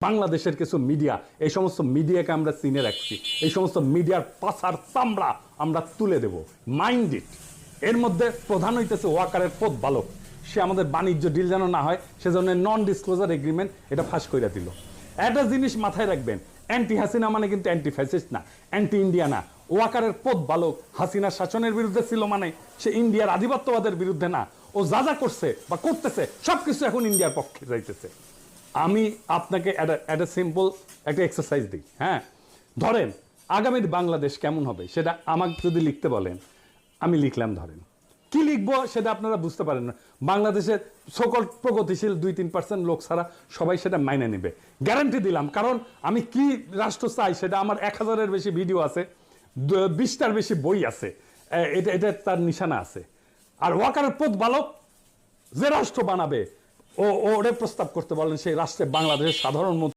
বাংলাদেশের কিছু মিডিয়া, এই সমস্ত মিডিয়াকে আমরা চিনে রাখছি, এই সমস্ত মিডিয়ার পাছার চামড়া আমরা তুলে দেব, মাইন্ড ইট। এর মধ্যে প্রধান হইতেছে ওয়াকারের পথ বালক, সে আমাদের বাণিজ্য ডিল যেন না হয় সেজন্য নন ডিসক্লোজার এগ্রিমেন্ট এটা ফাঁস করে দিল। একটা জিনিস মাথায় রাখবেন, অ্যান্টি হাসিনা মানে কিন্তু অ্যান্টি ফ্যাসিস্ট না, অ্যান্টি ইন্ডিয়া না। ওয়াকারের পথ বালক হাসিনার শাসনের বিরুদ্ধে ছিল মানে সে ইন্ডিয়ার আধিপত্যবাদের বিরুদ্ধে না। ও যা যা করছে বা করতেছে সবকিছু এখন ইন্ডিয়ার পক্ষে যাইতেছে। আমি আপনাকে একটা সিম্পল একটা এক্সারসাইজ দিই। হ্যাঁ, ধরেন আগামীর বাংলাদেশ কেমন হবে সেটা আমাকে যদি লিখতে বলেন, আমি লিখলাম। ধরেন কি লিখবো সেটা আপনারা বুঝতে পারেন না। বাংলাদেশের সকল প্রগতিশীল 2-3% লোক ছাড়া সবাই সেটা মাইনে নেবে, গ্যারান্টি দিলাম। কারণ আমি কি রাষ্ট্র চাই সেটা আমার 1000-এর বেশি ভিডিও আছে, 20টার বেশি বই আছে, এটা তার নিশানা আছে। আর ওয়াকারের পথ বালক যে রাষ্ট্র বানাবে ওরে প্রস্তাব করতে বলেন সেই রাষ্ট্রে বাংলাদেশের সাধারণ